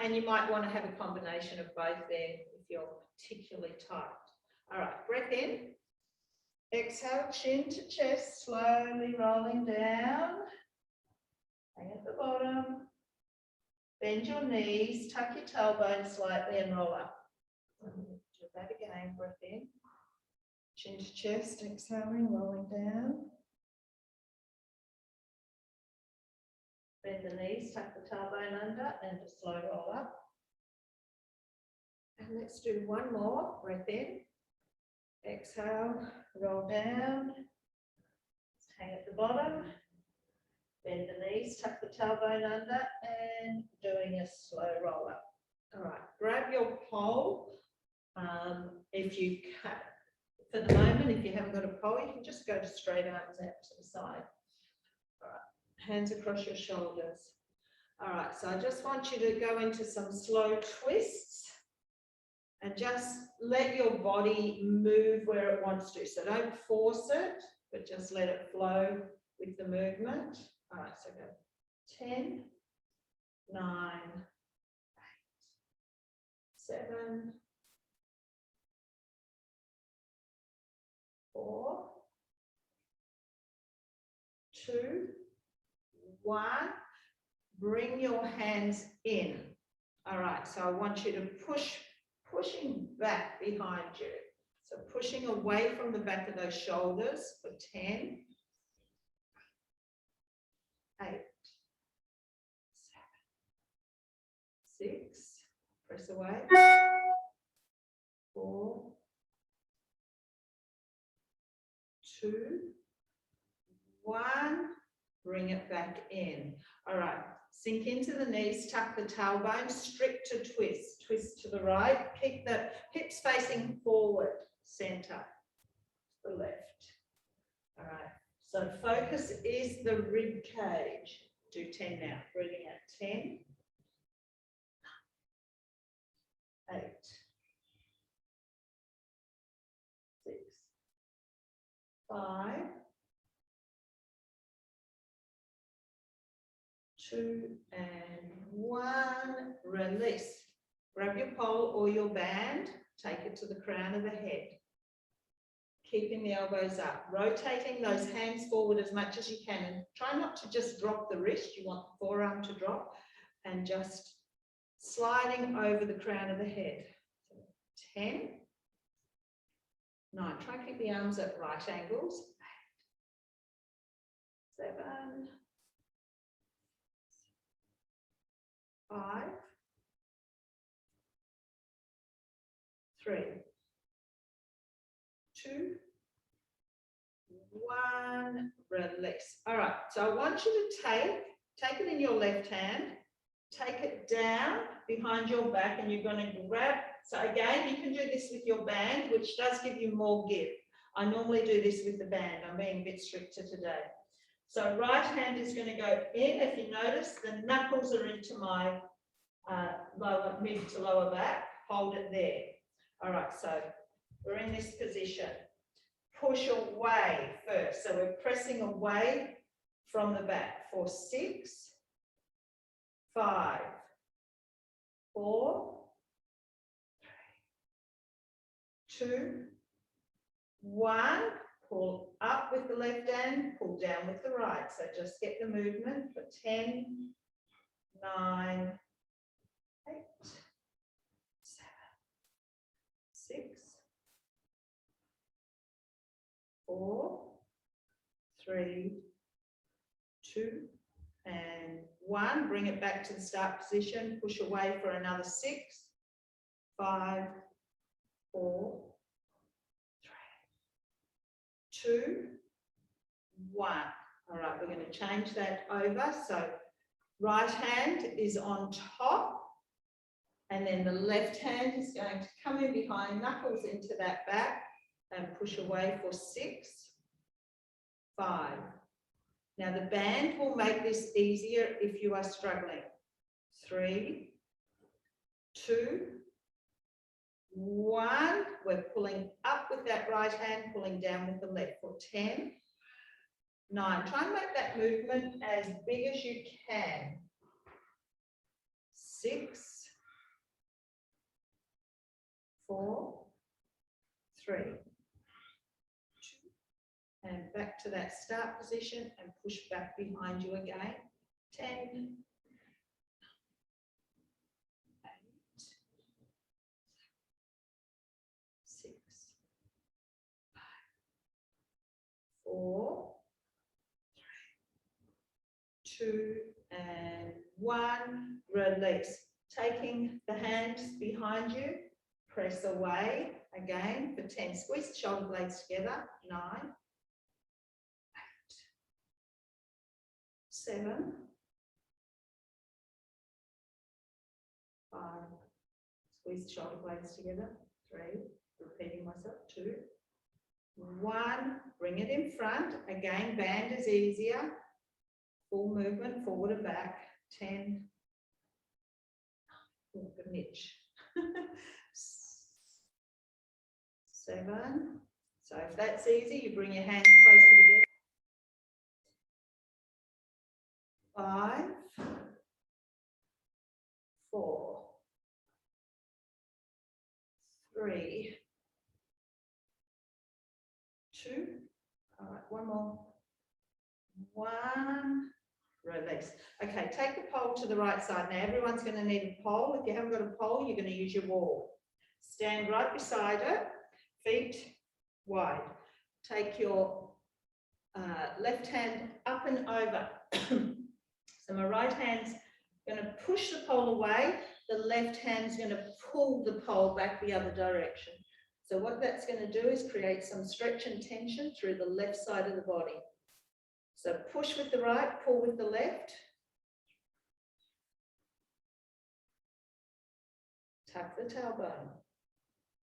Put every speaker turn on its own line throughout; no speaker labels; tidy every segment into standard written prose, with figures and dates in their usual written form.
And you might want to have a combination of both there if you're particularly tight. All right, breath in. Exhale, chin to chest, slowly rolling down. Hang at the bottom. Bend your knees, tuck your tailbone slightly and roll up. Do that again, breath in. Chin to chest, exhaling, rolling down. Bend the knees, tuck the tailbone under and a slow roll up. And let's do one more, breath in. Exhale, roll down. Hang at the bottom. Bend the knees, tuck the tailbone under and doing a slow roll up. All right, grab your pole. If you can, for the moment, if you haven't got a pole, you can just go to straight arms out to the side. All right, hands across your shoulders. All right, so I just want you to go into some slow twists and just let your body move where it wants to. So don't force it, but just let it flow with the movement. All right, so go 10, 9, 8, 7, 4, 2, 1. Bring your hands in. All right, so I want you to pushing back behind you. So pushing away from the back of those shoulders for 10, 8, 7, 6, press away, 4, 2, 1, bring it back in. All right, sink into the knees, tuck the tailbone, strict to twist, twist to the right, keep the hips facing forward, center, the left. All right, so focus is the rib cage. Do 10 now, breathing out 10, 8, 6, 5, 2 and 1, release. Grab your pole or your band, take it to the crown of the head. Keeping the elbows up, rotating those hands forward as much as you can, and try not to just drop the wrist, you want the forearm to drop, and just sliding over the crown of the head. 10, 9, try and keep the arms at right angles. 8, 7, 5, 3, 2, 1, release. All right, so I want you to take it in your left hand, take it down behind your back, and you're going to grab. So again, you can do this with your band, which does give you more give. I normally do this with the band. I'm being a bit stricter today. So right hand is going to go in. If you notice, the knuckles are into my mid to lower back. Hold it there. All right, so we're in this position. Push away first. So we're pressing away from the back for 6, 5, 4, 3, 2, 1. Pull up with the left hand, pull down with the right. So just get the movement for 10, 9, 8, 7, 6, 4, 3, 2, and 1. Bring it back to the start position. Push away for another 6, 5, 4, 3, 2, 1. All right, we're going to change that over. So right hand is on top, and then the left hand is going to come in behind, knuckles into that back, and push away for 6, 5. Now the band will make this easier if you are struggling. 3, 2, 1. We're pulling up with that right hand, pulling down with the left for 10, 9. Try and make that movement as big as you can. 6, 4, 3, 2, and back to that start position and push back behind you again. 10, 8, 6, 5, 4, 3, 2, and 1. Release. Taking the hands behind you, press away again for 10. Squeeze the shoulder blades together. 9, 8, 7, 5. Squeeze the shoulder blades together. 3. Repeating myself. 2, 1. Bring it in front. Again, band is easier. Full movement, forward and back. 10. Oh, good niche. 7. So if that's easy, you bring your hands closer together. 5, 4, 3, 2. All right, one more. 1. Release. Okay, take the pole to the right side. Now everyone's going to need a pole. If you haven't got a pole, you're going to use your wall. Stand right beside it, feet wide. Take your left hand up and over. So my right hand's going to push the pole away. The left hand's going to pull the pole back the other direction. So what that's going to do is create some stretch and tension through the left side of the body. So push with the right, pull with the left. Tuck the tailbone.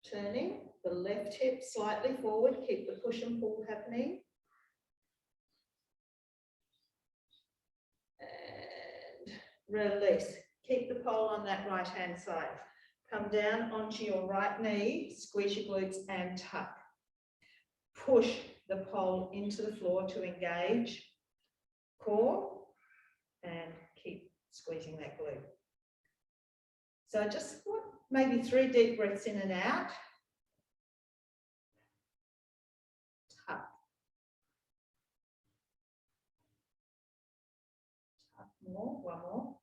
Turning the left hip slightly forward, keep the push and pull happening. And release. Keep the pole on that right hand side. Come down onto your right knee, squeeze your glutes and tuck. Push the pole into the floor to engage core and keep squeezing that glute. So just maybe 3 deep breaths in and out. Tuck. Tuck more, one more.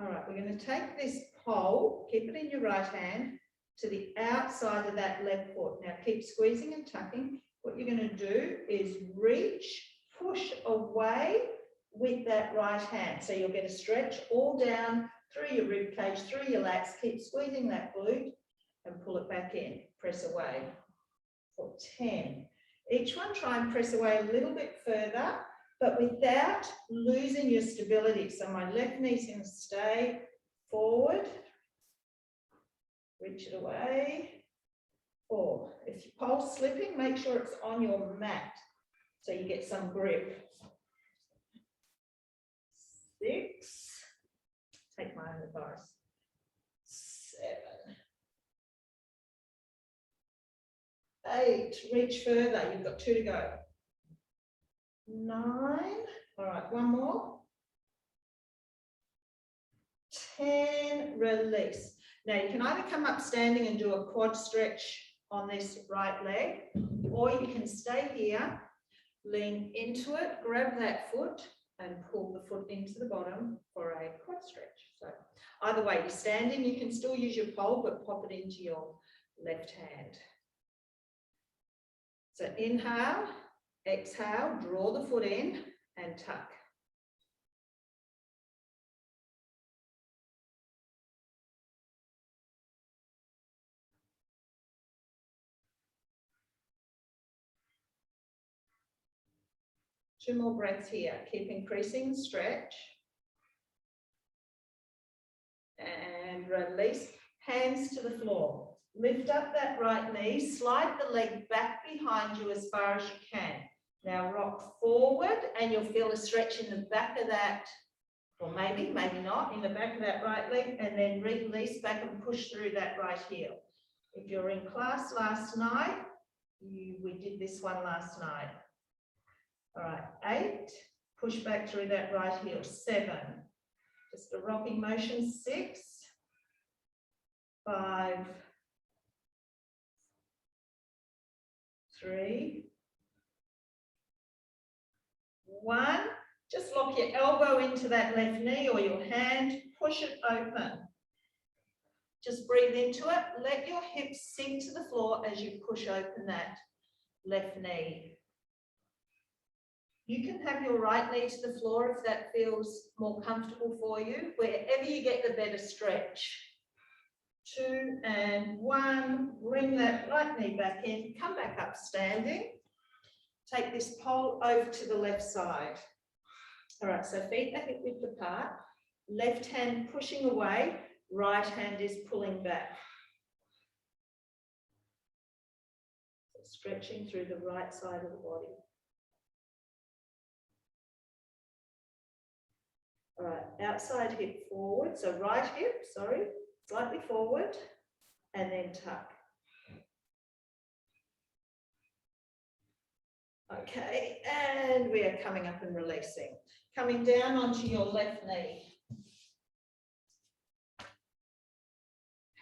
All right, we're going to take this pole, keep it in your right hand, to the outside of that left foot. Now keep squeezing and tucking. What you're going to do is reach, push away with that right hand. So you'll get a stretch all down through your rib cage, through your lats. Keep squeezing that glute and pull it back in. Press away for 10. Each one try and press away a little bit further, but without losing your stability. So my left knee's going to stay forward. Reach it away. 4. If your pole's slipping, make sure it's on your mat so you get some grip. 6. Take my own advice. 7. 8. Reach further. You've got 2 to go. 9. All right, one more. 10. Release. Now you can either come up standing and do a quad stretch on this right leg, or you can stay here, lean into it, grab that foot and pull the foot into the bottom for a quad stretch. So either way, you're standing, you can still use your pole, but pop it into your left hand. So inhale, exhale, draw the foot in and tuck. Two more breaths here. Keep increasing the stretch. And release. Hands to the floor. Lift up that right knee. Slide the leg back behind you as far as you can. Now rock forward and you'll feel a stretch in the back of that, or maybe not, in the back of that right leg, and then release back and push through that right heel. If you're in class last night, we did this one last night. All right, 8, push back through that right heel. 7, just a rocking motion. 6, 5, 3, 1. Just lock your elbow into that left knee or your hand, push it open. Just breathe into it. Let your hips sink to the floor as you push open that left knee. You can have your right knee to the floor if that feels more comfortable for you. Wherever you get the better stretch. 2 and 1. Bring that right knee back in. Come back up standing. Take this pole over to the left side. All right, so feet are hip width apart. Left hand pushing away. Right hand is pulling back. So stretching through the right side of the body. All right, outside hip forward. So right hip, sorry, slightly forward, and then tuck. Okay, and we are coming up and releasing. Coming down onto your left knee.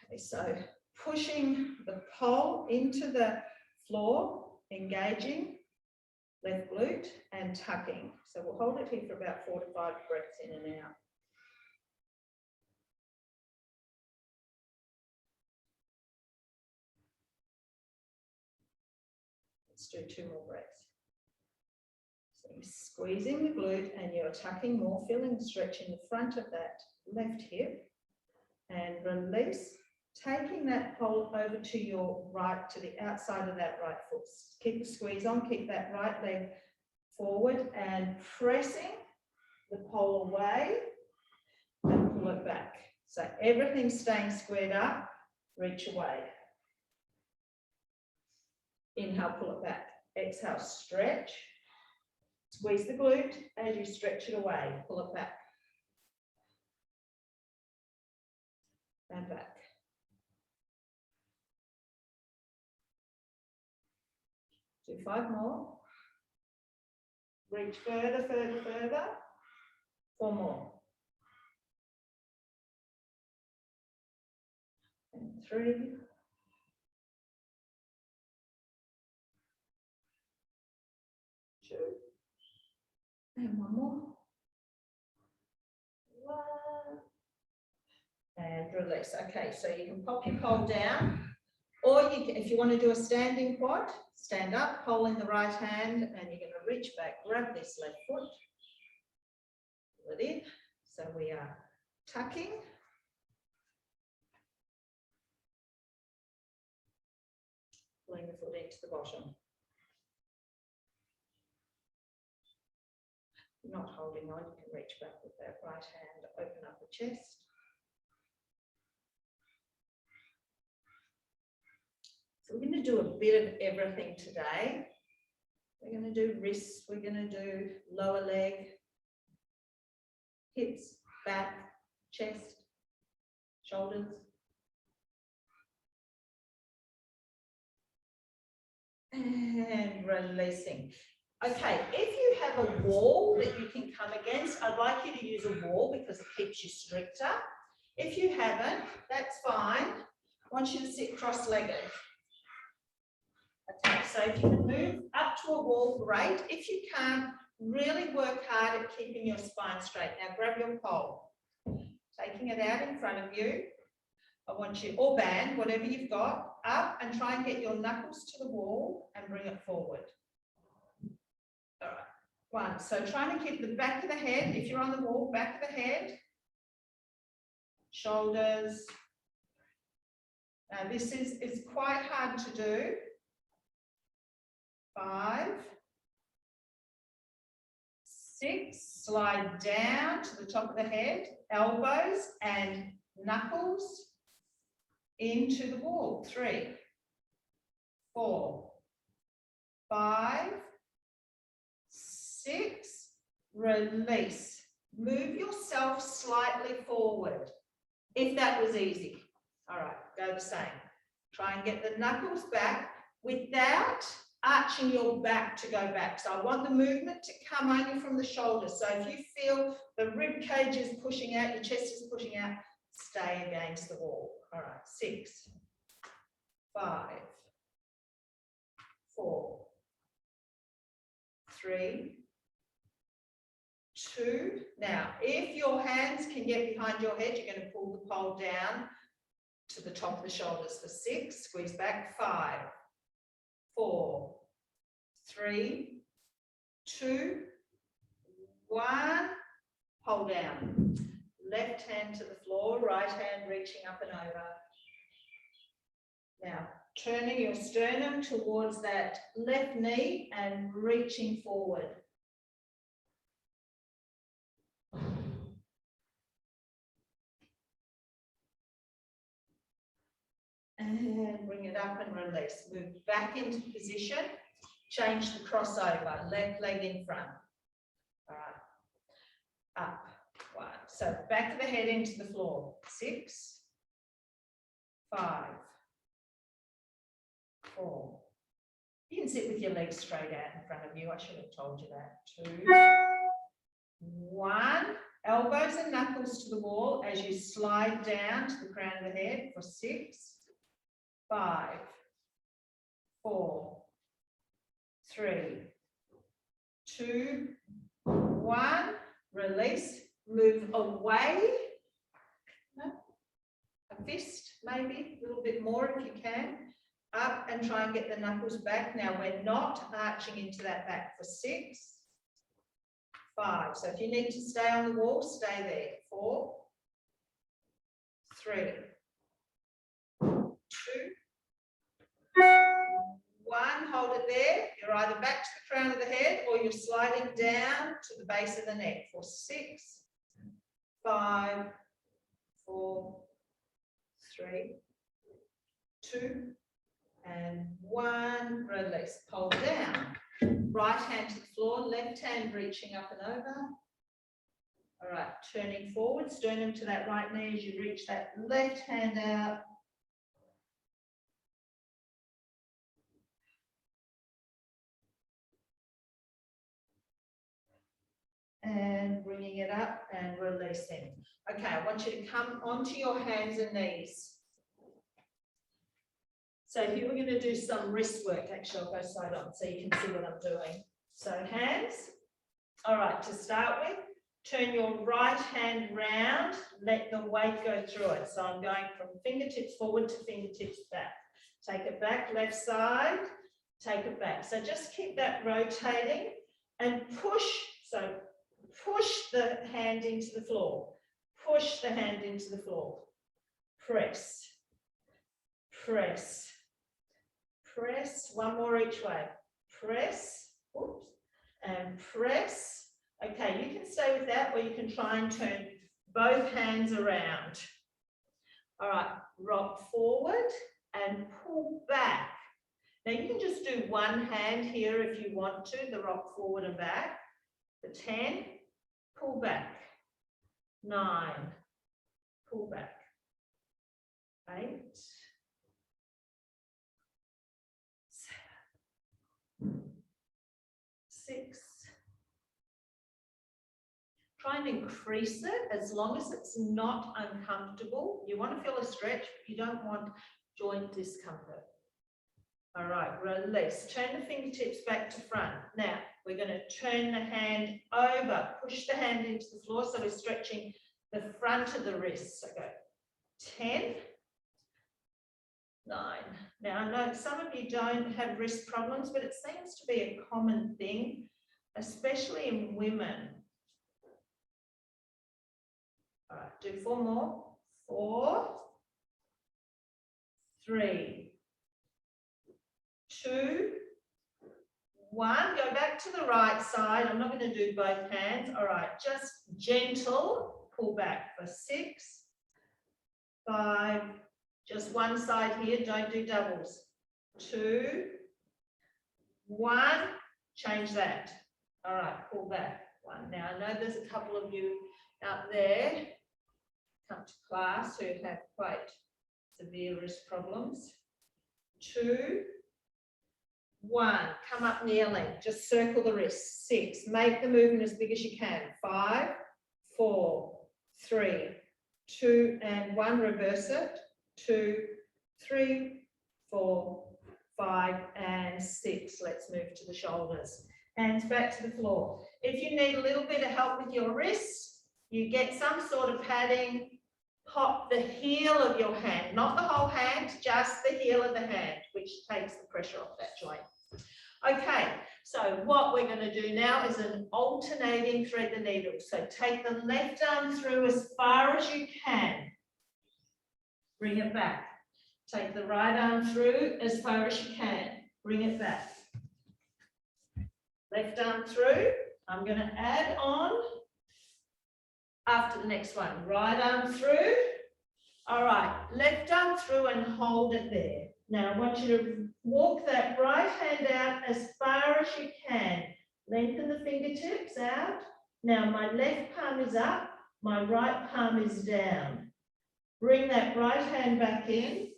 Okay, so pushing the pole into the floor, engaging left glute and tucking. So we'll hold it here for about 4 to 5 breaths in and out. Let's do 2 more breaths. So you're squeezing the glute and you're tucking more, feeling the stretch in the front of that left hip, and release, taking that pole over to your right, to the outside of that right foot. Keep the squeeze on, keep that right leg forward and pressing the pole away and pull it back. So everything's staying squared up, reach away. Inhale, pull it back. Exhale, stretch. Squeeze the glute as you stretch it away. Pull it back. And back. Do 5 more. Reach further, further, further. 4 more. And 3. 2. And 1 more. 1. And release. Okay, so you can pop your pole down, or you can, if you want to do a standing quad, stand up, pole in the right hand, and you're going to reach back, grab this left foot, pull it in. So we are tucking. Pulling the foot into the bottom. You're not holding on, you can reach back with that right hand, open up the chest. So we're going to do a bit of everything today. We're going to do wrists, we're going to do lower leg, hips, back, chest, shoulders. And releasing. Okay, if you have a wall that you can come against, I'd like you to use a wall because it keeps you stricter. If you haven't, that's fine. I want you to sit cross-legged. Okay, so if you can move up to a wall, great. If you can't, really work hard at keeping your spine straight. Now grab your pole, taking it out in front of you. I want you, or band, whatever you've got, up and try and get your knuckles to the wall and bring it forward. All right, 1. So trying to keep the back of the head, if you're on the wall, back of the head, shoulders. Now this is quite hard to do. 5, 6, slide down to the top of the head, elbows and knuckles into the wall. 3, 4, 5, 6, release. Move yourself slightly forward, if that was easy. All right, go the same. Try and get the knuckles back without arching your back to go back. So I want the movement to come only from the shoulders. So if you feel the rib cage is pushing out, your chest is pushing out, stay against the wall. All right, 6, 5, 4, 3, 2. Now, if your hands can get behind your head, you're going to pull the pole down to the top of the shoulders for 6. Squeeze back. 5, 4, 3, 2, 1. Hold down. Left hand to the floor, right hand reaching up and over. Now, turning your sternum towards that left knee and reaching forward. And bring it up and release. Move back into position. Change the crossover. Left leg in front. All right. Up. 1. So back of the head into the floor. 6, 5, 4. You can sit with your legs straight out in front of you. I should have told you that. 2, 1. Elbows and knuckles to the wall as you slide down to the crown of the head for 6, 5, 4, 3, 2, 1. Release. Move away. A fist, maybe, a little bit more if you can. Up and try and get the knuckles back. Now, we're not arching into that back for 6, 5. So if you need to stay on the wall, stay there. 4, 3, 2, 1. Hold it there. You're either back to the crown of the head or you're sliding down to the base of the neck for 6, 5, 4, 3, 2, and 1. Release. Hold down. Right hand to the floor, left hand reaching up and over. All right, turning forward, sternum to that right knee as you reach that left hand out. And bringing it up and releasing. Okay, I want you to come onto your hands and knees. So here we're going to do some wrist work. Actually, I'll go side on so you can see what I'm doing. So hands. All right, to start with, turn your right hand round, let the weight go through it. So I'm going from fingertips forward to fingertips back. Take it back, left side, take it back. So just keep that rotating and push. So push the hand into the floor. Push the hand into the floor. Press. Press. Press. One more each way. Press. Oops. And press. Okay, you can stay with that or you can try and turn both hands around. All right, rock forward and pull back. Now you can just do one hand here if you want to, the rock forward and back. The 10, pull back. 9, pull back. 8, 7, 6. Try and increase it as long as it's not uncomfortable. You want to feel a stretch, but you don't want joint discomfort. All right, release. Turn the fingertips back to front. Now, we're going to turn the hand over. Push the hand into the floor so we're stretching the front of the wrist. So go 10, 9. Now, I know some of you don't have wrist problems, but it seems to be a common thing, especially in women. All right, do 4 more. 4, 3, 2, 1. Go back to the right side. I'm not going to do both hands. All right, just gentle. Pull back for 6, 5. Just one side here. Don't do doubles. 2, 1. Change that. All right, pull back. 1. Now, I know there's a couple of you out there come to class who have quite severe wrist problems. 2, 1. Come up kneeling. Just circle the wrist. 6. Make the movement as big as you can. 5, 4, 3, 2 and 1, reverse it, 2, 3, 4, 5 and 6. Let's move to the shoulders. Hands back to the floor. If you need a little bit of help with your wrists, you get some sort of padding, pop the heel of your hand, not the whole hand, just the heel of the hand, which takes the pressure off that joint. Okay, so what we're going to do now is an alternating thread the needle. So take the left arm through as far as you can. Bring it back. Take the right arm through as far as you can. Bring it back. Left arm through. I'm going to add on after the next one. Right arm through. All right, left arm through and hold it there. Now I want you to walk that right hand out as far as you can. Lengthen the fingertips out. Now my left palm is up, my right palm is down. Bring that right hand back in.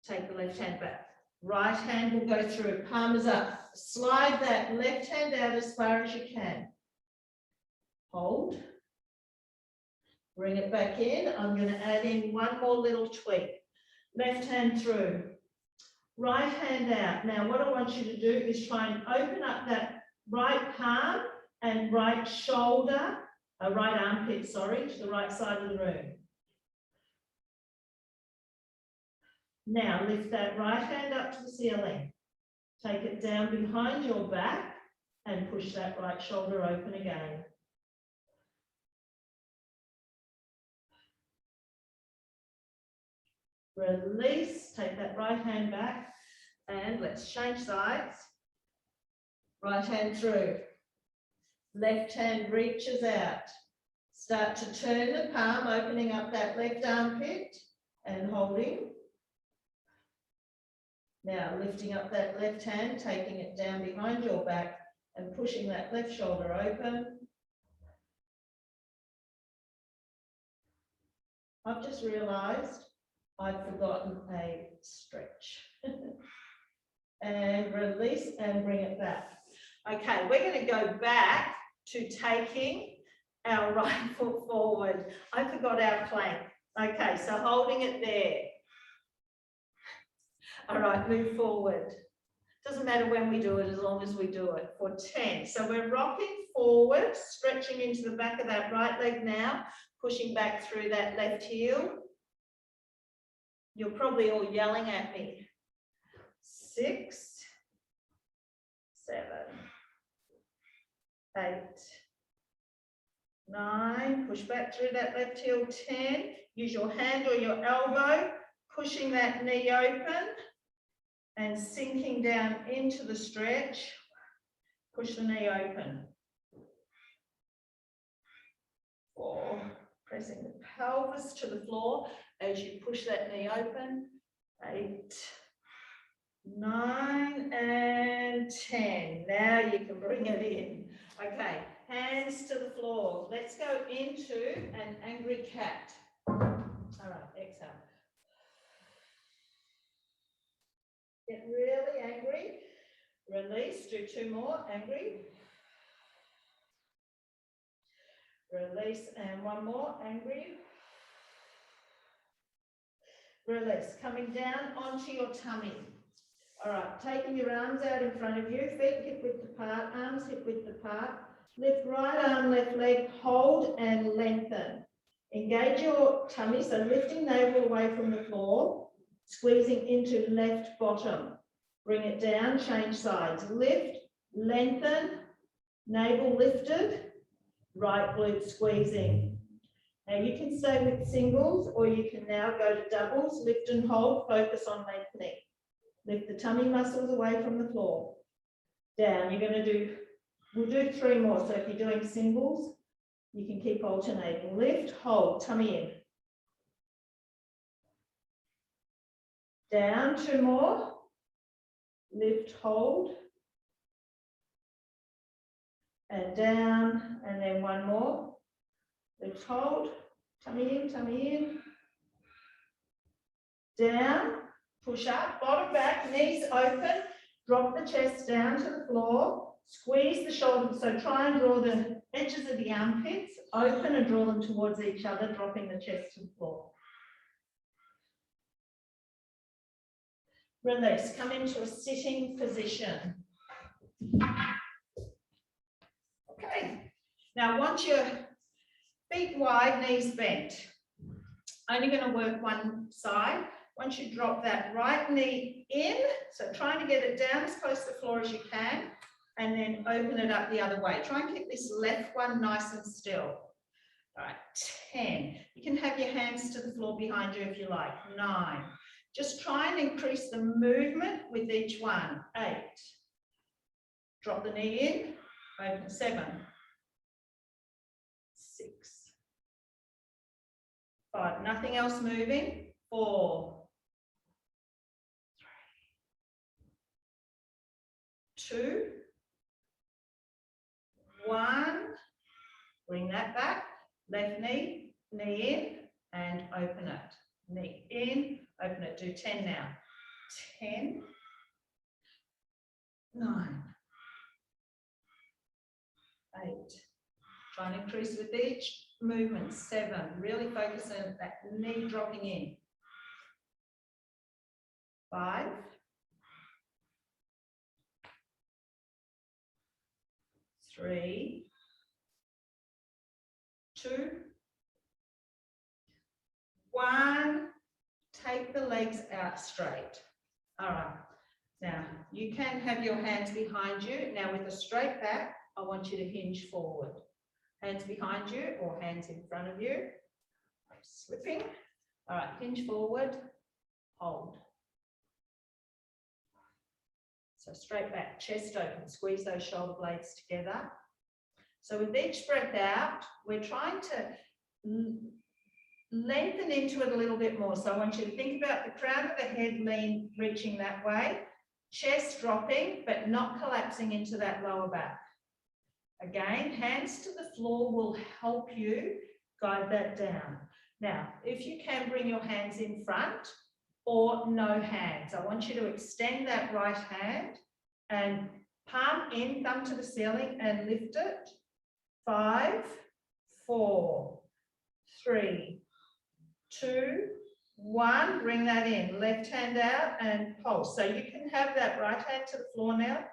Take the left hand back. Right hand will go through, palm is up. Slide that left hand out as far as you can. Hold. Bring it back in. I'm going to add in one more little tweak. Left hand through. Right hand out. Now what I want you to do is try and open up that right palm and right shoulder, right armpit, sorry, to the right side of the room. Now lift that right hand up to the ceiling. Take it down behind your back and push that right shoulder open again. Release, take that right hand back and let's change sides. Right hand through. Left hand reaches out. Start to turn the palm, opening up that left armpit and holding. Now lifting up that left hand, taking it down behind your back and pushing that left shoulder open. I've just realised I've forgotten a stretch. And release and bring it back. Okay, we're going to go back to taking our right foot forward. I forgot our plank. Okay, so holding it there. All right, move forward. Doesn't matter when we do it, as long as we do it for 10. So we're rocking forward, stretching into the back of that right leg now, pushing back through that left heel. You're probably all yelling at me. 6, 7, 8, 9. Push back through that left heel. 10. Use your hand or your elbow, pushing that knee open and sinking down into the stretch. Push the knee open. 4. Pressing the pelvis to the floor as you push that knee open. 8, 9 and 10. Now you can bring it in. Okay, hands to the floor. Let's go into an angry cat. All right, exhale. Get really angry. Release, do 2 more, angry. Release and 1 more, angry. Release, coming down onto your tummy. All right, taking your arms out in front of you, feet hip width apart, arms hip width apart. Lift right arm, left leg, hold and lengthen. Engage your tummy, so lifting navel away from the floor, squeezing into left bottom. Bring it down, change sides. Lift, lengthen, navel lifted, right glute squeezing. Now you can stay with singles or you can now go to doubles, lift and hold, focus on lengthening. Lift the tummy muscles away from the floor. Down, you're going to do, we'll do 3 more. So if you're doing singles, you can keep alternating. Lift, hold, tummy in. Down, 2 more. Lift, hold. And down, and then 1 more. Lift, hold, tummy in. Down, push up, bottom back, knees open, drop the chest down to the floor, Squeeze the shoulders, so try and draw the edges of the armpits open and draw them towards each other, dropping the chest to the floor. Release, come into a sitting position. Okay, now once your feet wide, knees bent. Only going to work one side. Once you drop that right knee in, so trying to get it down as close to the floor as you can, and then open it up the other way. Try and keep this left one nice and still. All right, 10. You can have your hands to the floor behind you if you like. 9. Just try and increase the movement with each one. 8. Drop the knee in, open. 7. 6. 5. Nothing else moving. 4. 3. 2. 1. Bring that back. Left knee, knee in, and open it. Knee in, open it. Do 10 now. 10. 9. 8. Try and increase with each movement. 7. Really focus on that knee dropping in. 5. 3. 2. 1. Take the legs out straight. All right. Now, you can have your hands behind you. Now, with a straight back, I want you to hinge forward. Hands behind you or hands in front of you. Slipping. All right, hinge forward, hold. So straight back, chest open, squeeze those shoulder blades together. So with each breath out, we're trying to lengthen into it a little bit more. So I want you to think about the crown of the head reaching that way, chest dropping, but not collapsing into that lower back. Again, hands to the floor will help you guide that down. Now, if you can, bring your hands in front or no hands. I want you to extend that right hand and palm in, thumb to the ceiling and lift it. 5, 4, 3, 2, 1. Bring that in. Left hand out and pulse. So you can have that right hand to the floor now.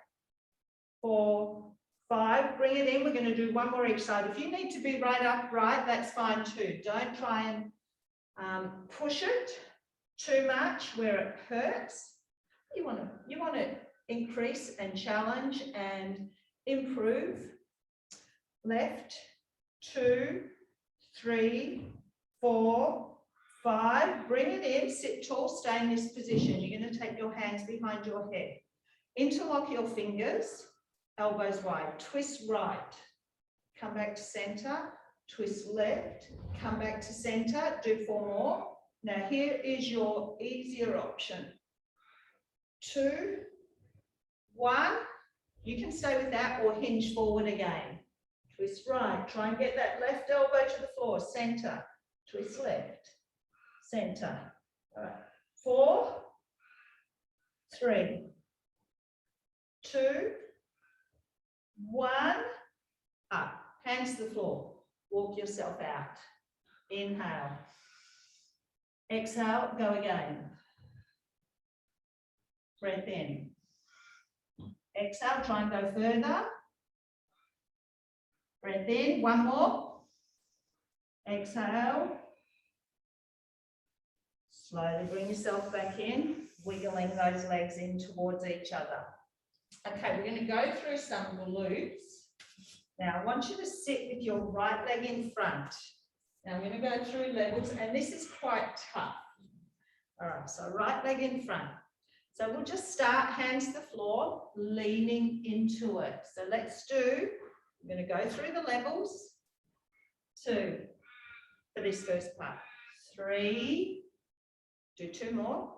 4, 5, bring it in. We're going to do one more each side. If you need to be right upright, that's fine too. Don't try and push it too much where it hurts. You want to increase and challenge and improve. Left, 2, 3, 4, 5. Bring it in. Sit tall. Stay in this position. You're going to take your hands behind your head. Interlock your fingers. Elbows wide, twist right, come back to center, twist left, come back to center, do 4 more. Now here is your easier option. 2, 1, you can stay with that or hinge forward again. Twist right, try and get that left elbow to the floor, center, twist left, center. All right, 4, 3, 2, 1, up, hands to the floor, walk yourself out, inhale, exhale, go again, breath in, exhale, try and go further, breath in, 1 more, exhale, slowly bring yourself back in, wiggling those legs in towards each other. Okay, we're going to go through some glutes. Now, I want you to sit with your right leg in front. Now, I'm going to go through levels, and this is quite tough. All right, so right leg in front. So we'll just start hands to the floor, leaning into it. So let's do, I'm going to go through the levels. 2 for this first part. 3, do 2 more.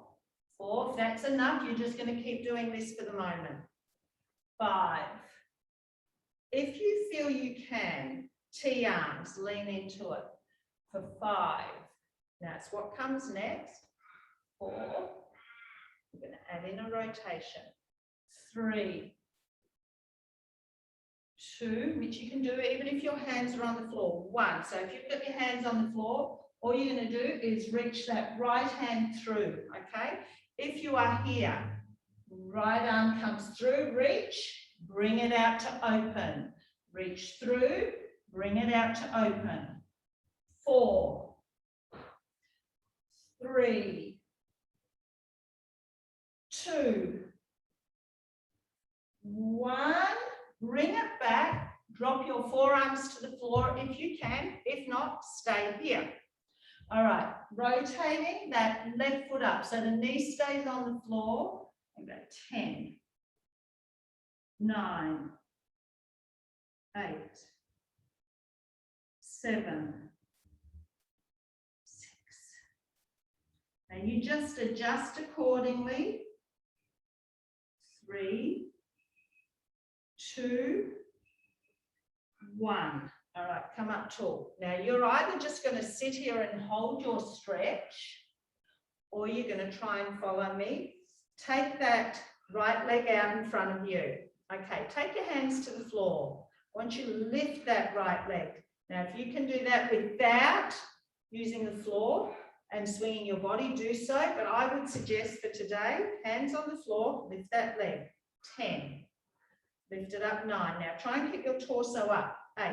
4, if that's enough, you're just going to keep doing this for the moment. 5. If you feel you can, T-arms, lean into it for 5. That's what comes next. 4. We're going to add in a rotation. 3. 2, which you can do even if your hands are on the floor. 1. So if you've got your hands on the floor, all you're going to do is reach that right hand through, okay? If you are here, right arm comes through, reach, bring it out to open. Reach through, bring it out to open. 4, 3, 2, 1. Bring it back. Drop your forearms to the floor if you can. If not, stay here. All right, rotating that left foot up. So the knee stays on the floor. And go 10, 9, 8, 7, 6. And you just adjust accordingly. 3, 2, 1. All right, come up tall. Now you're either just going to sit here and hold your stretch, or you're going to try and follow me. Take that right leg out in front of you. Okay, take your hands to the floor. I want you to lift that right leg. Now, if you can do that without using the floor and swinging your body, do so. But I would suggest for today, hands on the floor, lift that leg. 10. Lift it up. 9. Now, try and keep your torso up. 8.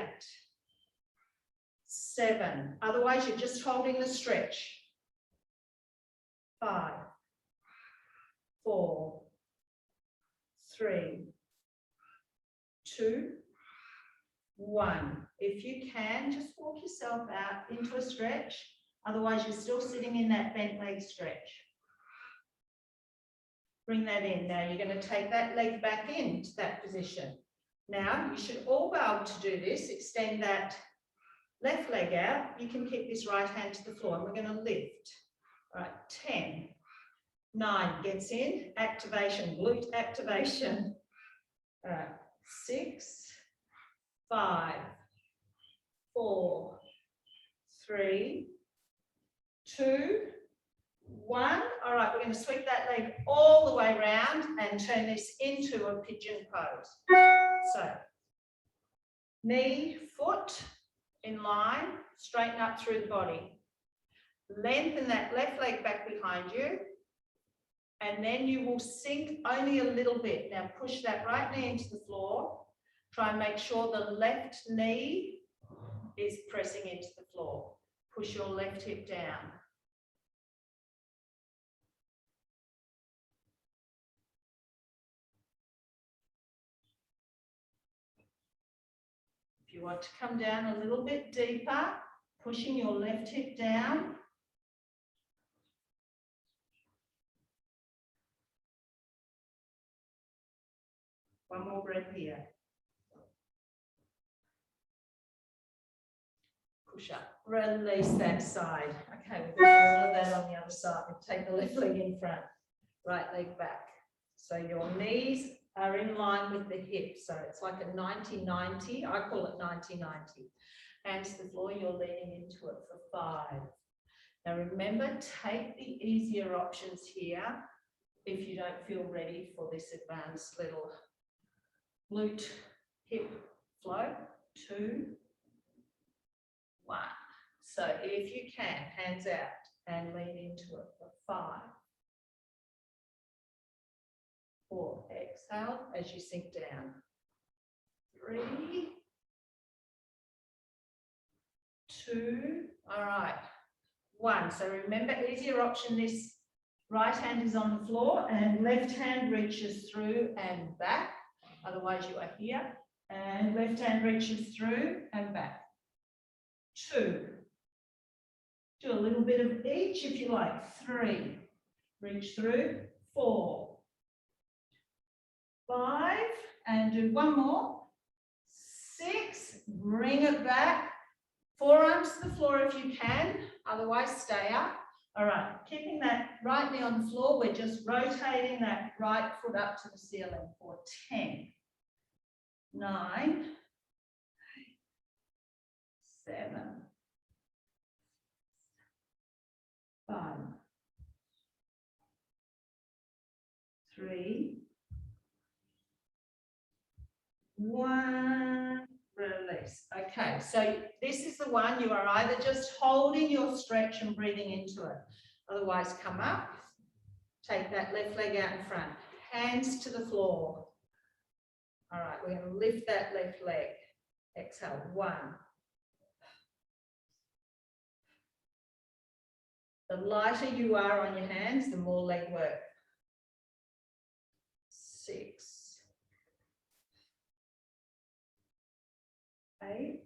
7. Otherwise, you're just holding the stretch. 5. 4, 3, 2, 1. If you can, just walk yourself out into a stretch. Otherwise, you're still sitting in that bent leg stretch. Bring that in. Now, you're going to take that leg back into that position. Now, you should all be able to do this. Extend that left leg out. You can keep this right hand to the floor. And we're going to lift. All right, 10. 9 gets in, activation, glute activation. All right, 6, 5, 4, 3, 2, 1. All right, we're going to sweep that leg all the way around and turn this into a pigeon pose. So, knee, foot in line, straighten up through the body. Lengthen that left leg back behind you. And then you will sink only a little bit. Now push that right knee into the floor. Try and make sure the left knee is pressing into the floor. Push your left hip down. If you want to come down a little bit deeper, pushing your left hip down. One more breath here. Push up. Release that side. Okay, we've got all of that on the other side. Take the left leg in front, right leg back. So your knees are in line with the hips. So it's like a 90-90. I call it 90-90. Hands to the floor, you're leaning into it for 5. Now remember, take the easier options here if you don't feel ready for this advanced little glute hip flow. 2, 1. So if you can, hands out and lean into it for 5. 4, exhale as you sink down. 3, 2, all right. 1. So remember, easier option, this right hand is on the floor and left hand reaches through and back. Otherwise you are here. And left hand reaches through and back. 2. Do a little bit of each if you like. 3. Reach through. 4. 5. And do one more. 6. Bring it back. Forearms to the floor if you can. Otherwise, stay up. All right. Keeping that right knee on the floor. We're just rotating that right foot up to the ceiling for 10. 9, 7, 5, 3, 1. release. Okay, so this is the one you are either just holding your stretch and breathing into it. Otherwise, come up, take that left leg out in front, hands to the floor. All right, we're going to lift that left leg. Exhale, 1. The lighter you are on your hands, the more leg work. 6, 8,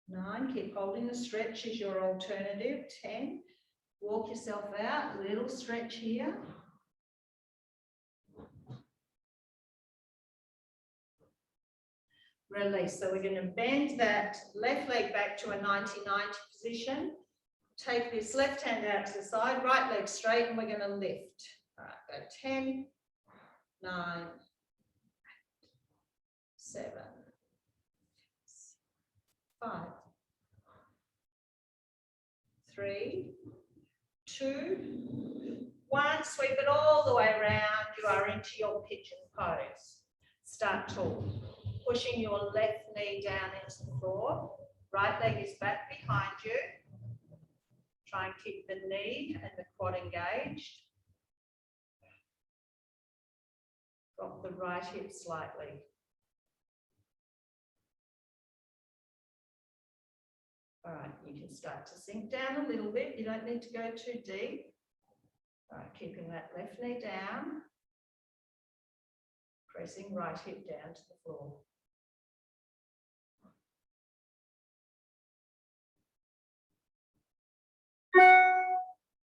9. Keep holding the stretch as your alternative. 10. Walk yourself out. Little stretch here. Release. So we're going to bend that left leg back to a 90-90 position. Take this left hand out to the side, right leg straight, and we're going to lift. All right, go 10, 9, 8, 7, 5, 3, 2, 1. Sweep it all the way around. You are into your pigeon pose. Start tall. Pushing your left knee down into the floor. Right leg is back behind you. Try and keep the knee and the quad engaged. Drop the right hip slightly. All right, you can start to sink down a little bit. You don't need to go too deep. All right, keeping that left knee down. Pressing right hip down to the floor.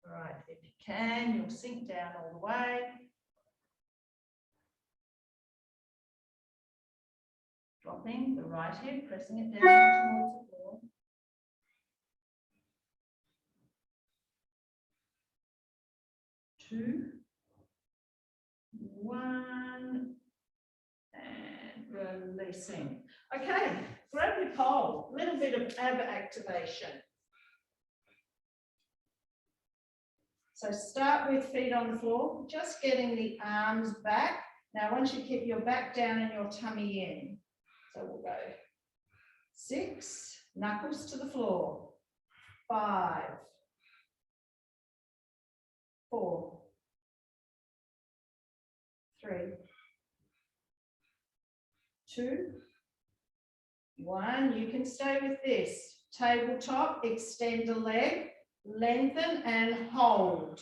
All right, if you can, you'll sink down all the way. Dropping the right hip, pressing it down towards the floor. Two, 1, and releasing. Okay, grab your pole, a little bit of ab activation. So start with feet on the floor, just getting the arms back. Now, once you keep your back down and your tummy in. So we'll go 6, knuckles to the floor. 5, 4, 3, 2, 1. You can stay with this. Tabletop, extend a leg, lengthen and hold.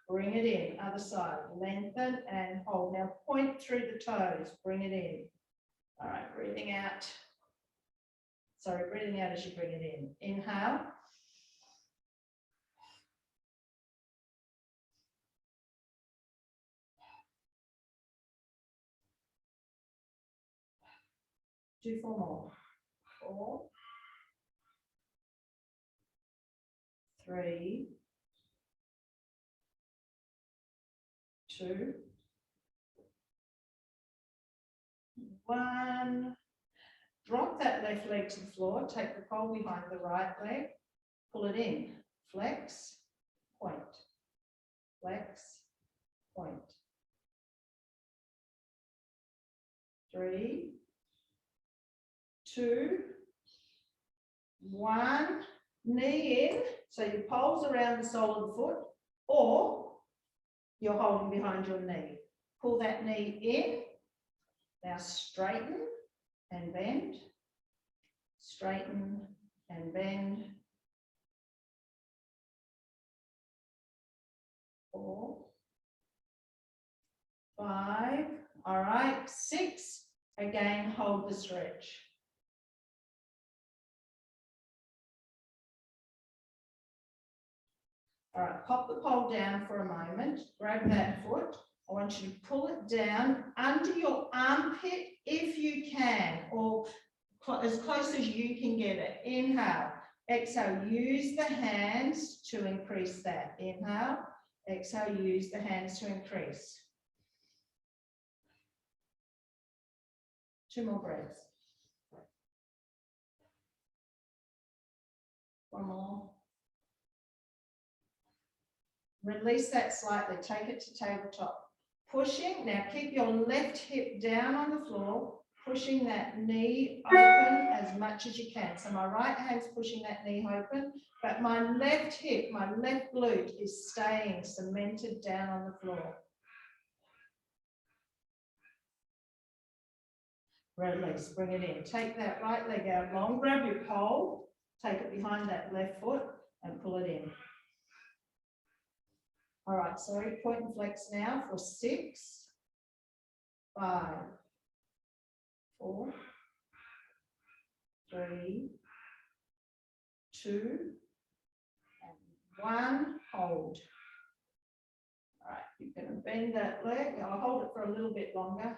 Bring it in, other side, lengthen and hold. Now point through the toes, bring it in. All right, breathing out. Sorry, breathing out as you bring it in. Inhale. Do 4 more. 4, 3, 2, 1. Drop that left leg to the floor. Take the pole behind the right leg. Pull it in. Flex, point. Flex, point. 3, 2, 1. Knee in. So your pole's around the sole of the foot, or you're holding behind your knee. Pull that knee in. Now straighten and bend. Straighten and bend. 4, 5. All right, 6. Again, hold the stretch. All right, pop the pole down for a moment. Grab that foot. I want you to pull it down under your armpit if you can, or as close as you can get it. Inhale. Exhale. Use the hands to increase that. Inhale. Exhale. Use the hands to increase. 2 more breaths. 1 more. Release that slightly. Take it to tabletop. Pushing. Now keep your left hip down on the floor. pushing that knee open as much as you can. So my right hand's pushing that knee open, but my left hip, my left glute is staying cemented down on the floor. Release, bring it in. Take that right leg out long, grab your pole, take it behind that left foot and pull it in. All right, sorry, point and flex now for 6, 5, 4, 3, 2, and 1, hold. All right, you're going to bend that leg. I'll hold it for a little bit longer.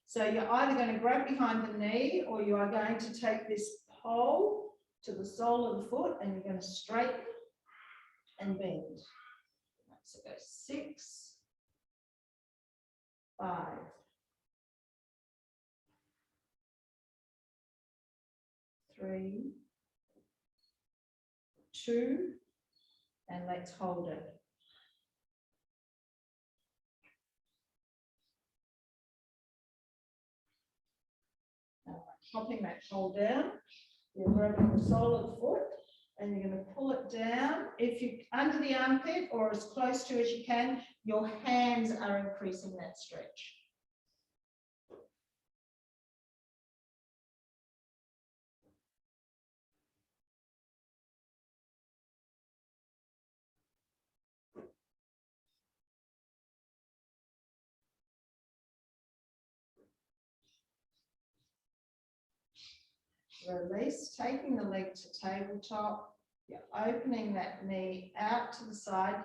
So you're either going to grab behind the knee or you are going to take this pole to the sole of the foot and you're going to straighten and bend. So go 6, 5, 3, 2, and let's hold it. Popping that pole down, you're grabbing the sole of the foot and you're going to pull it down. If you under the armpit or as close to as you can, your hands are increasing that stretch. Release, taking the leg to tabletop. You're opening that knee out to the side,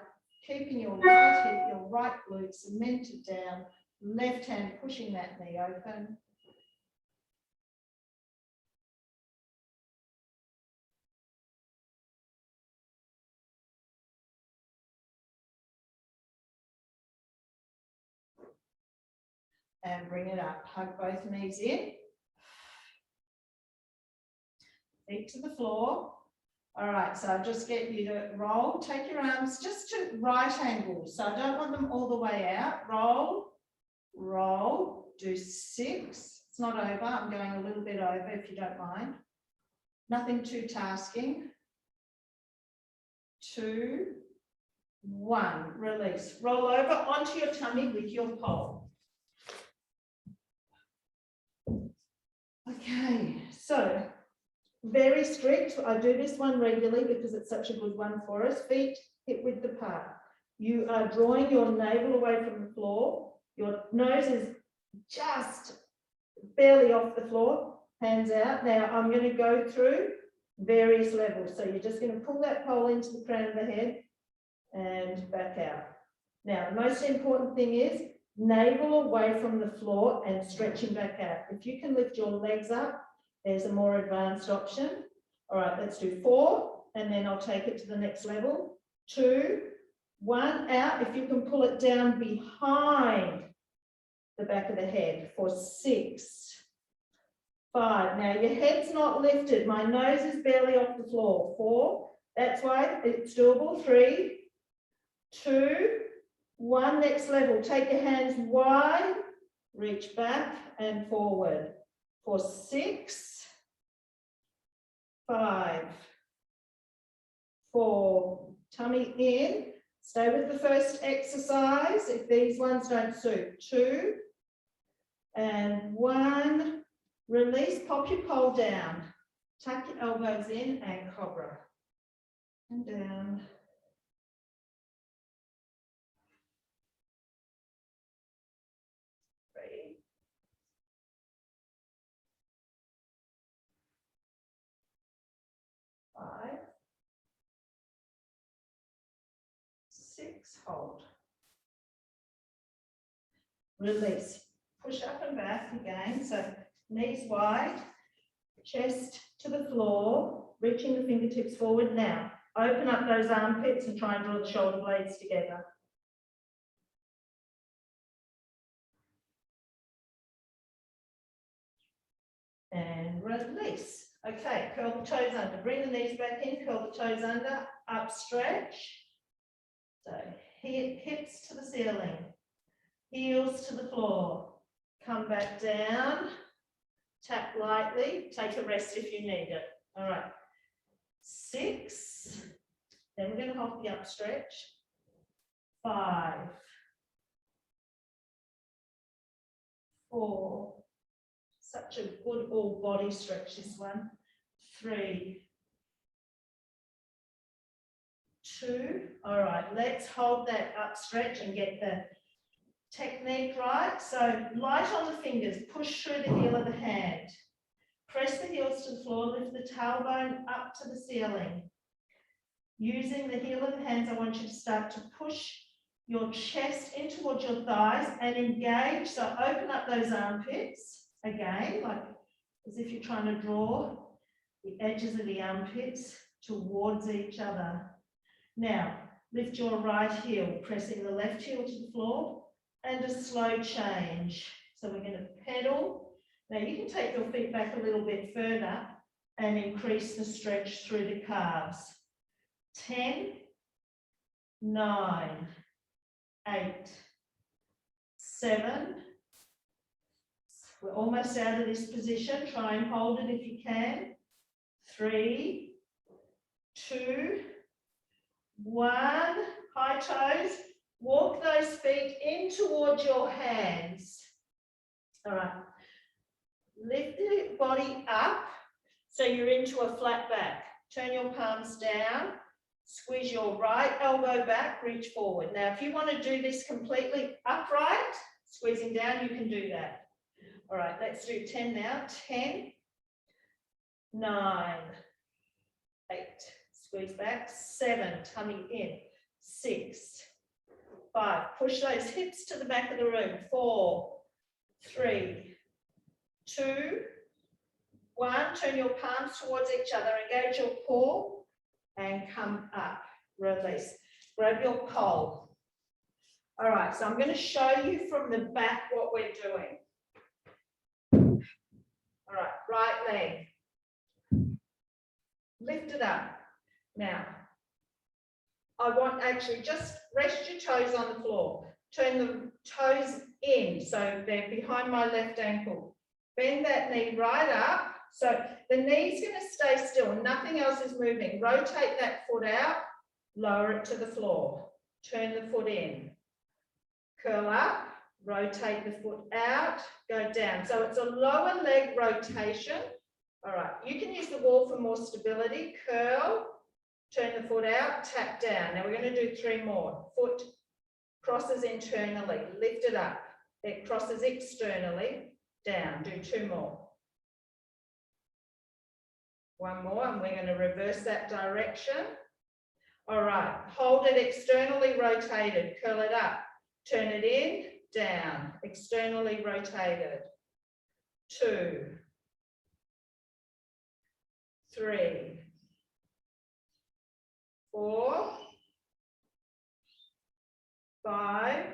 keeping your right hip, your right glute cemented down, left hand pushing that knee open. And bring it up. Hug both knees in. Feet to the floor. All right, so I'll just get you to roll. Take your arms just to right angles. So I don't want them all the way out. Roll, roll, do 6. It's not over. I'm going a little bit over if you don't mind. Nothing too tasking. 2, 1. Release. Roll over onto your tummy with your pole. Okay, so very strict. I do this one regularly because it's such a good one for us. Feet hip width apart. You are drawing your navel away from the floor. Your nose is just barely off the floor. Hands out. Now I'm going to go through various levels. So you're just going to pull that pole into the crown of the head and back out. Now, the most important thing is navel away from the floor and stretching back out. If you can lift your legs up, there's a more advanced option. All right, let's do 4, and then I'll take it to the next level. 2, 1, out. If you can pull it down behind the back of the head for 6, 5. Now your head's not lifted. My nose is barely off the floor. 4, that's why it's doable. 3, 2, 1, next level. Take your hands wide, reach back and forward for 6, 5, 4, tummy in. Stay with the first exercise if these ones don't suit. 2 and 1. Release, pop your pole down. Tuck your elbows in and cobra. And down. Five, 6, hold. Release. Push up and back again. So knees wide, chest to the floor, reaching the fingertips forward. Now, open up those armpits and try and draw the shoulder blades together. And release. Okay, curl the toes under. Bring the knees back in, curl the toes under, up stretch. So hips to the ceiling, heels to the floor. Come back down, Tap lightly, take a rest if you need it. All right. 6. Then we're going to hold the up stretch. 5. 4. Such a good all body stretch, this one. 3. 2. All right, let's hold that up stretch and get the technique right. So light on the fingers, push through the heel of the hand. Press the heels to the floor, lift the tailbone up to the ceiling. Using the heel of the hands, I want you to start to push your chest in towards your thighs and engage. So open up those armpits again, like as if you're trying to draw the edges of the armpits towards each other. Now, lift your right heel, pressing the left heel to the floor, and a slow change. So we're going to pedal. Now you can take your feet back a little bit further and increase the stretch through the calves. 10, 9, 8, 7. We're almost out of this position. Try and hold it if you can. 3, 2, 1. High toes. Walk those feet in towards your hands. All right. Lift the body up so you're into a flat back. Turn your palms down. Squeeze your right elbow back, reach forward. Now, if you want to do this completely upright, squeezing down, you can do that. All right, let's do 10 now. 10, 9, 8, squeeze back. 7, tummy in. 6, 5, push those hips to the back of the room. 4, 3, 2, 1. Turn your palms towards each other. Engage your core. And come up, release. Grab your pole. All right, so I'm going to show you from the back what we're doing. All right, right leg. Lift it up. Now, I want actually just rest your toes on the floor. Turn the toes in, so they're behind my left ankle. Bend that knee right up. So the knee's going to stay still, nothing else is moving. Rotate that foot out, lower it to the floor. Turn the foot in. Curl up, rotate the foot out, go down. So it's a lower leg rotation. All right, you can use the wall for more stability. Curl, turn the foot out, tap down. Now we're going to do 3 more. Foot crosses internally, lift it up. It crosses externally, down. Do 2 more. 1 more, and we're going to reverse that direction. All right, hold it externally rotated, curl it up, turn it in, down, externally rotated. 2, 3, 4, 5,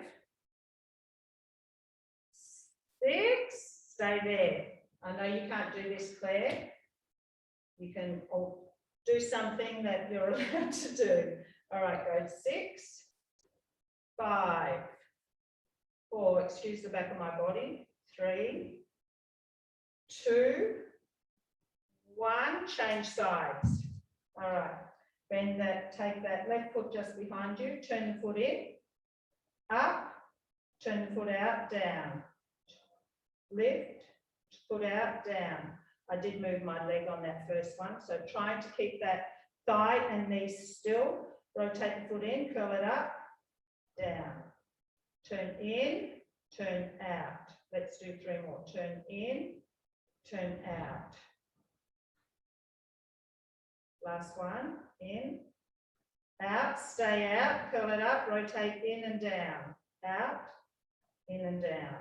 6, stay there. I know you can't do this, Claire. You can do something that you're allowed to do. All right, go 6, 5, 4, excuse the back of my body, 3, 2, 1, change sides. All right, bend that, take that left foot just behind you, turn the foot in, up, turn the foot out, down, lift, foot out, down. I did move my leg on that first one, so trying to keep that thigh and knee still. Rotate the foot in, curl it up, down. Turn in, turn out. Let's do 3 more. Turn in, turn out. Last one, in, out, stay out, curl it up, rotate in and down. Out, in and down.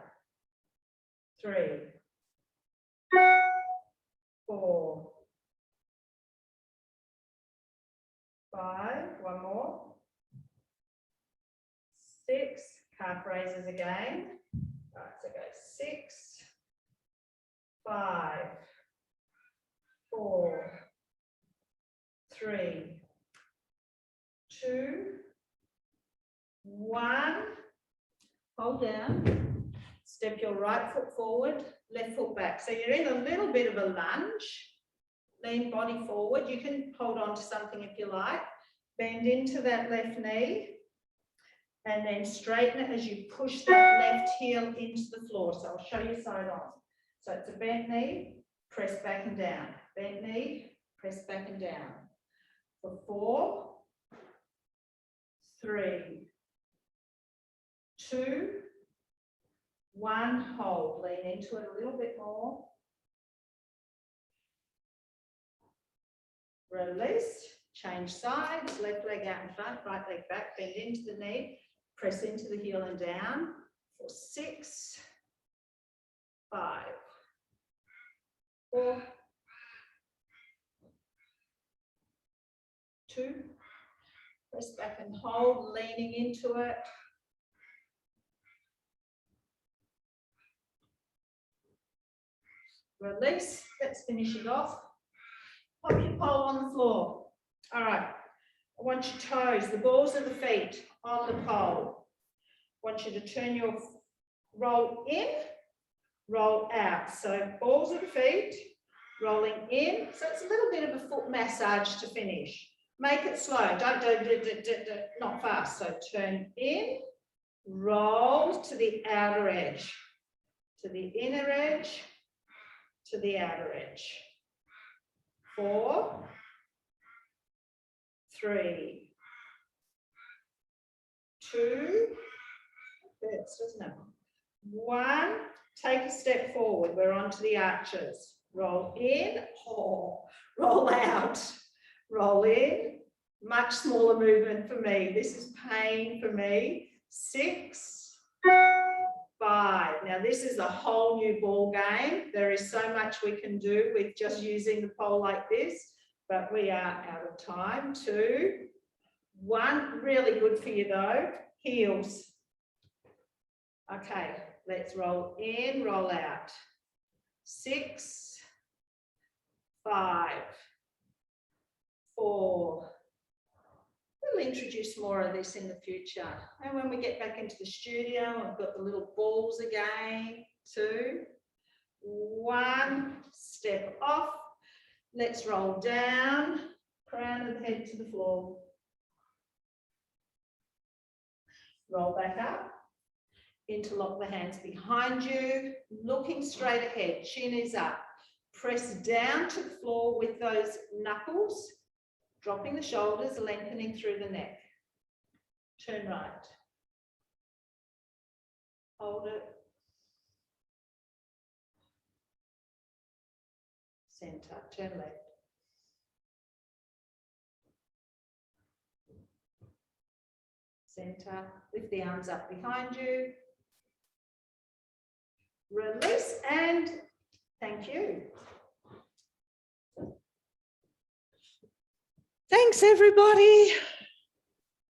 3, 4, 5, 1 more, 6, calf raises again. All right, so go 6, 5, 4, 3, 2, 1. Hold down. Step your right foot forward, left foot back. So you're in a little bit of a lunge. Lean body forward. You can hold on to something if you like. Bend into that left knee. And then straighten it as you push that left heel into the floor. So I'll show you side on. So it's a bent knee, press back and down. Bent knee, press back and down. For 4, 3, 2, 1, hold. Lean into it a little bit more. Release, change sides, left leg out in front, right leg back, bend into the knee, press into the heel and down. For 6, 5, 4, 2, press back and hold, leaning into it. Release, let's finish it off. Pop your pole on the floor. All right, I want your toes, the balls of the feet on the pole. I want you to turn your roll in, roll out. So balls of the feet, rolling in. So it's a little bit of a foot massage to finish. Make it slow, don't do not fast. So turn in, roll to the outer edge, to the inner edge, to the outer edge. 4, 3, 2, hurts, doesn't it? 1, take a step forward. We're on to the arches. Roll in, roll out, roll in. Much smaller movement for me. This is pain for me. 6, 5. Now this is a whole new ball game. There is so much we can do with just using the pole like this, but we are out of time. 2, 1. Really good for you though. Heels. Okay, let's roll in, roll out. 6, 5, 4. We'll introduce more of this in the future. And when we get back into the studio, I've got the little balls again. 2, 1, step off. Let's roll down, crown of the head to the floor. Roll back up. Interlock the hands behind you, looking straight ahead, chin is up. Press down to the floor with those knuckles, dropping the shoulders, lengthening through the neck. Turn right. Hold it. Center, turn left. Center, lift the arms up behind you. Release and thank you. Thanks, everybody.